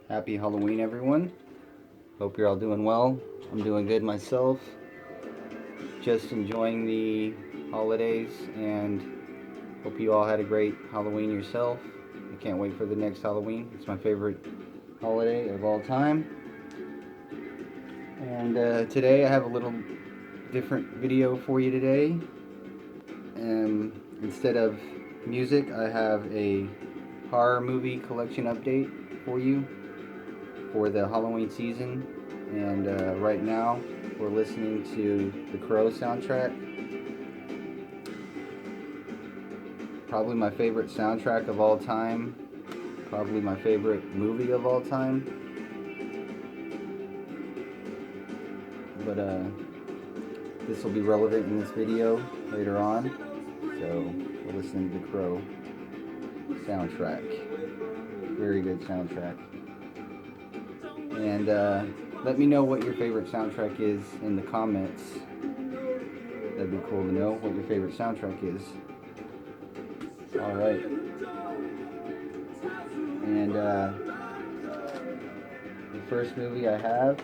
Happy Halloween, everyone. Hope you're all doing well. I'm doing good myself. Just enjoying the holidays and hope you all had a great Halloween yourself. I can't wait for the next Halloween. It's my favorite holiday of all time. And today I have a little different video for you today. Instead of music, I have a horror movie collection update for you for the Halloween season. And right now, we're listening to the Crow soundtrack. Probably my favorite soundtrack of all time. Probably my favorite movie of all time. But this will be relevant in this video later on. So we're listening to the Crow soundtrack. Very good soundtrack. And let me know what your favorite soundtrack is in the comments. That'd be cool to know what your favorite soundtrack is. Alright. And the first movie I have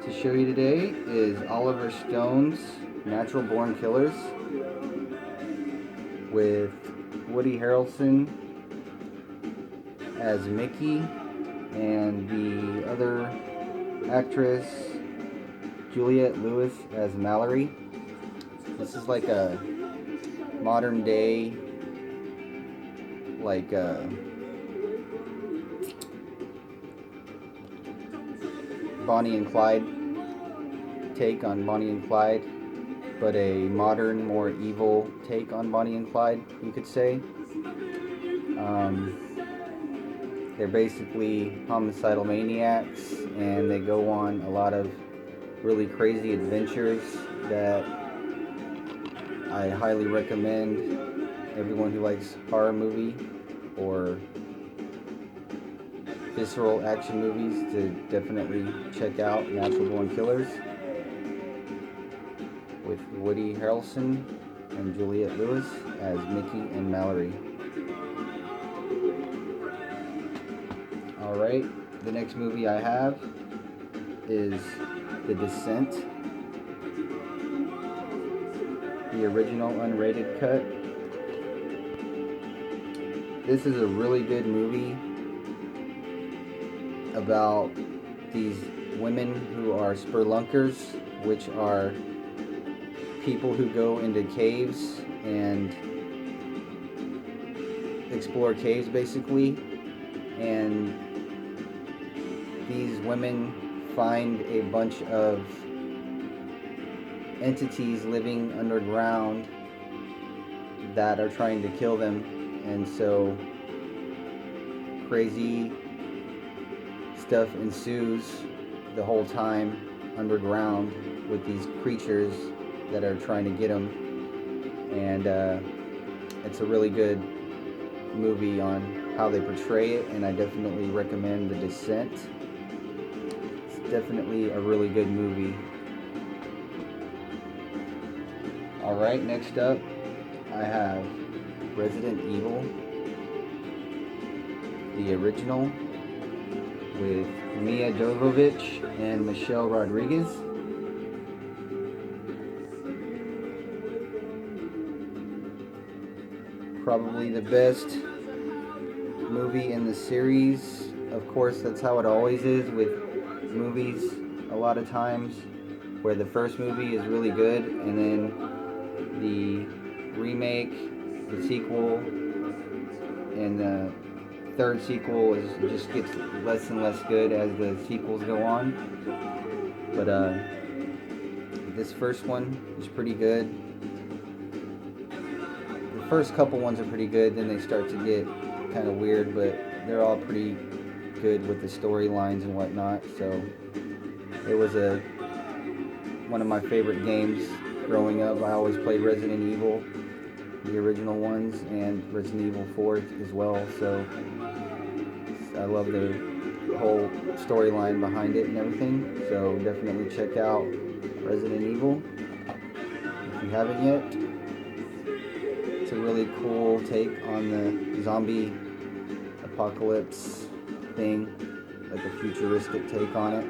to show you today is Oliver Stone's Natural Born Killers with Woody Harrelson as Mickey and the other actress Juliette Lewis as Mallory. This is like a modern day, like Bonnie and Clyde take on Bonnie and Clyde, but a modern, more evil take on Bonnie and Clyde, you could say. They're basically homicidal maniacs, and they go on a lot of really crazy adventures that I highly recommend everyone who likes horror movie or visceral action movies to definitely check out Natural Born Killers with Woody Harrelson and Juliette Lewis as Mickey and Mallory. Alright, the next movie I have is The Descent, the original unrated cut. This is a really good movie about these women who are spelunkers, which are people who go into caves and explore caves basically, and these women find a bunch of entities living underground that are trying to kill them, and so crazy stuff ensues the whole time underground with these creatures that are trying to get them. And it's a really good movie on how they portray it, and I definitely recommend The Descent. It's definitely a really good movie. Alright, next up I have Resident Evil, the original, with Mia Jovovich and Michelle Rodriguez. Probably the best movie in the series. Of course, that's how it always is with movies a lot of times, where the first movie is really good and then the remake, the sequel, and the third sequel just gets less and less good as the sequels go on. But this first one is pretty good. The first couple ones are pretty good, then they start to get kind of weird, but they're all pretty good with the storylines and whatnot. So it was one of my favorite games growing up. I always played Resident Evil, the original ones, and Resident Evil 4 as well. So I love the whole storyline behind it and everything. So definitely check out Resident Evil if you haven't yet. It's a really cool take on the zombie apocalypse thing, like a futuristic take on it.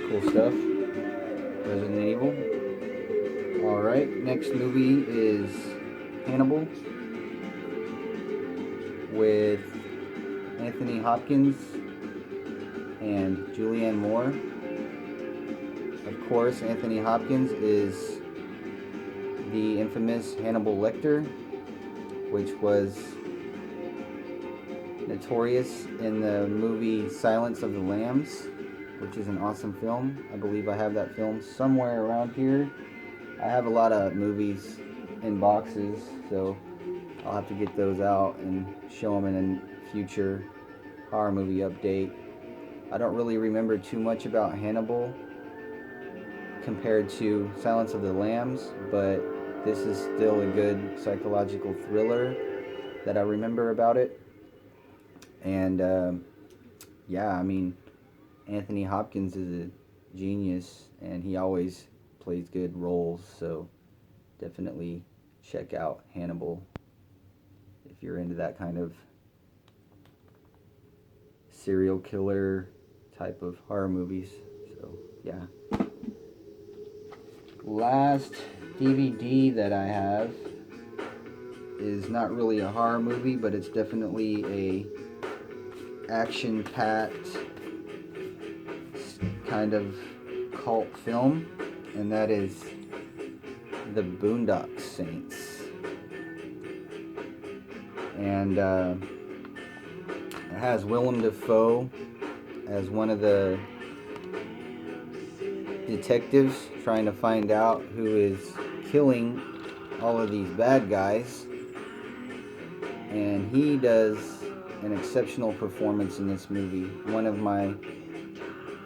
Cool stuff. Resident Evil. Alright, next movie is Hannibal with Anthony Hopkins and Julianne Moore. Of course, Anthony Hopkins is the infamous Hannibal Lecter, which was notorious in the movie Silence of the Lambs, which is an awesome film. I believe I have that film somewhere around here. I have a lot of movies in boxes, so I'll have to get those out and show them in a future horror movie update. I don't really remember too much about Hannibal compared to Silence of the Lambs, but this is still a good psychological thriller that I remember about it. And yeah, I mean, Anthony Hopkins is a genius, and he always plays good roles, so definitely check out Hannibal if you're into that kind of serial killer type of horror movies. So yeah. Last DVD that I have is not really a horror movie, but it's definitely a action-packed kind of cult film, and that is The Boondock Saints. And it has Willem Dafoe as one of the detectives trying to find out who is killing all of these bad guys, and he does an exceptional performance in this movie. One of my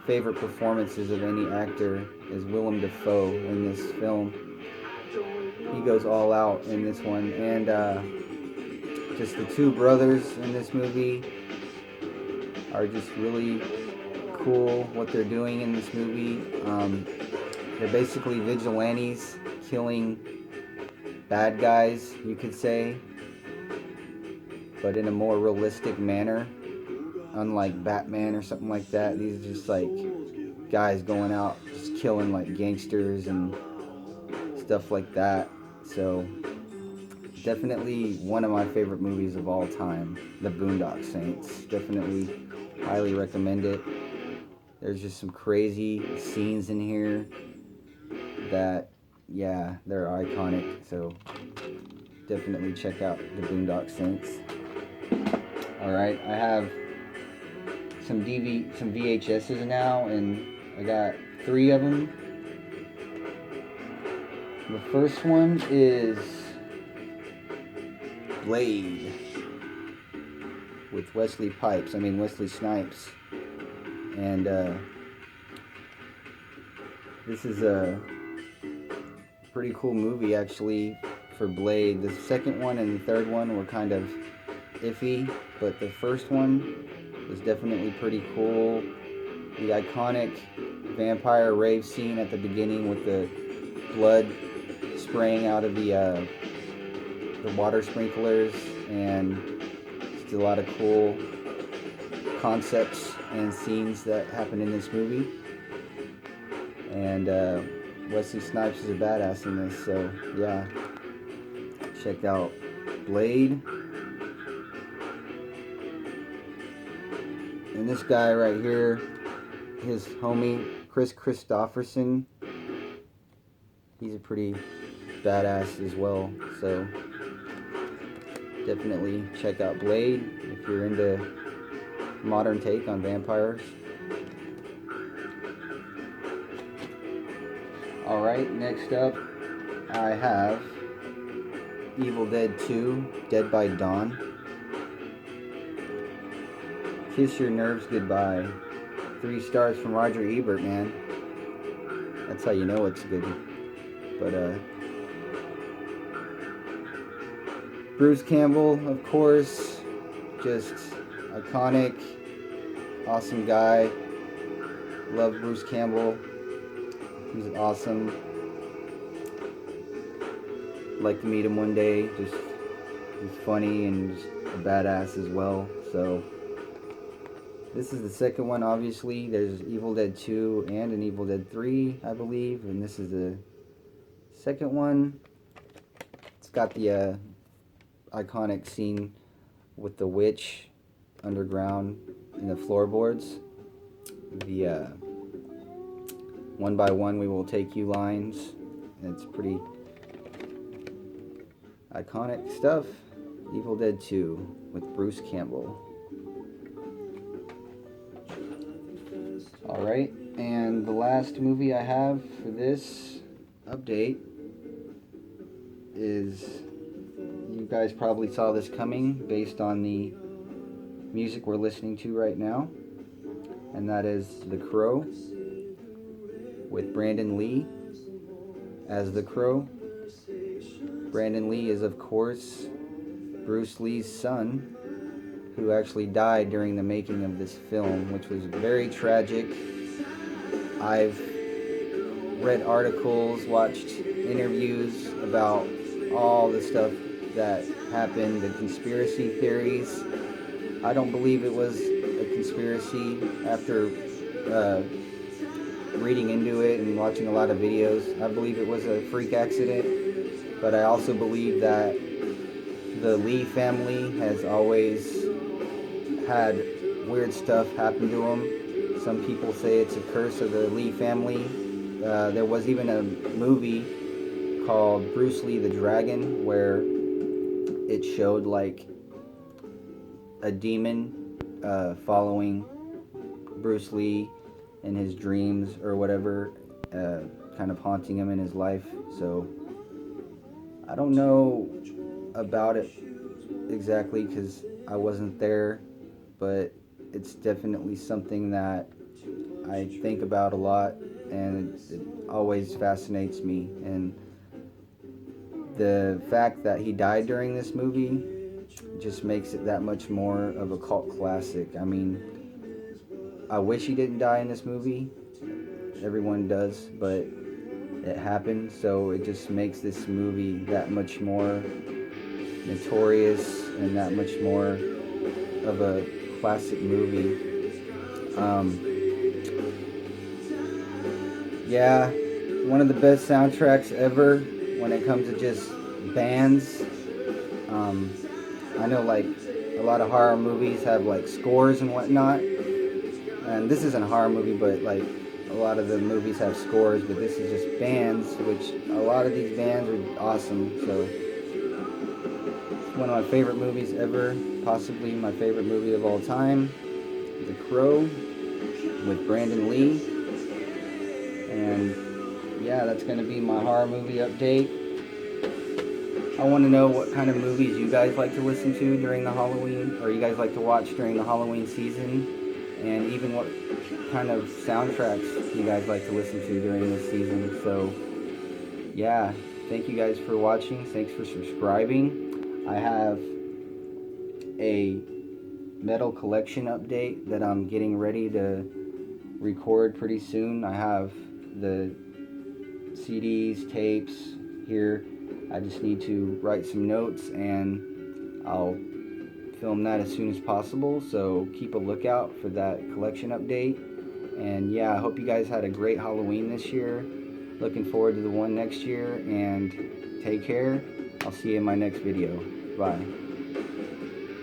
favorite performances of any actor is Willem Dafoe in this film. He goes all out in this one, and just the two brothers in this movie are just really cool what they're doing in this movie. They're basically vigilantes killing bad guys, you could say, but in a more realistic manner, unlike Batman or something like that. These are just like guys going out just killing like gangsters and stuff like that. So definitely one of my favorite movies of all time, The Boondock Saints. Definitely highly recommend it. There's just some crazy scenes in here that, yeah, they're iconic. So definitely check out The Boondock Saints. Alright, I have some VHSs now, and I got 3 of them. The first one is Blade with Wesley Snipes. And this is a pretty cool movie actually for Blade. The second one and the third one were kind of iffy, but the first one was definitely pretty cool. The iconic vampire rave scene at the beginning with the blood spraying out of the water sprinklers, and just a lot of cool concepts and scenes that happen in this movie. And Wesley Snipes is a badass in this, so yeah, check out Blade. And this guy right here, his homie Chris Christopherson, he's a pretty badass as well, so definitely check out Blade if you're into modern take on vampires. Alright, next up I have Evil Dead 2, Dead by Dawn. Kiss Your Nerves Goodbye. 3 stars from Roger Ebert, man. That's how you know it's good. But Bruce Campbell, of course, just iconic, awesome guy. Love Bruce Campbell. He's awesome. Like to meet him one day. Just he's funny and just a badass as well. So this is the second one, obviously. There's Evil Dead 2 and an Evil Dead 3, I believe, and this is the second one. It's got the iconic scene with the witch underground in the floorboards. The one by one we will take you lines. It's pretty iconic stuff. Evil Dead 2 with Bruce Campbell. Alright, and the last movie I have for this update is, you guys probably saw this coming based on the music we're listening to right now, and that is The Crow with Brandon Lee as The Crow. Brandon Lee is, of course, Bruce Lee's son, who actually died during the making of this film, which was very tragic. I've read articles, watched interviews about all the stuff that happened, the conspiracy theories. I don't believe it was a conspiracy after reading into it and watching a lot of videos. I believe it was a freak accident, but I also believe that the Lee family has always had weird stuff happen to them. Some people say it's a curse of the Lee family. There was even a movie called Bruce Lee the Dragon where it showed like a demon following Bruce Lee in his dreams or whatever, kind of haunting him in his life. So I don't know about it exactly because I wasn't there, but it's definitely something that I think about a lot, and it always fascinates me. And the fact that he died during this movie just makes it that much more of a cult classic. I mean, I wish he didn't die in this movie. Everyone does, but it happened, so it just makes this movie that much more notorious and that much more of a classic movie. Yeah, one of the best soundtracks ever when it comes to just bands. I know like a lot of horror movies have like scores and whatnot, and this isn't a horror movie, but like a lot of the movies have scores, but this is just bands, which a lot of these bands are awesome. So one of my favorite movies ever, possibly my favorite movie of all time, The Crow with Brandon Lee. And yeah, that's going to be my horror movie update. I want to know what kind of movies you guys like to listen to during the Halloween, or you guys like to watch during the Halloween season, and even what kind of soundtracks you guys like to listen to during this season. So yeah, thank you guys for watching. Thanks for subscribing. I have a metal collection update that I'm getting ready to record pretty soon. I have the CDs, tapes here. I just need to write some notes and I'll film that as soon as possible, so keep a lookout for that collection update. And yeah, I hope you guys had a great Halloween this year. Looking forward to the one next year, and take care. I'll see you in my next video. Bye.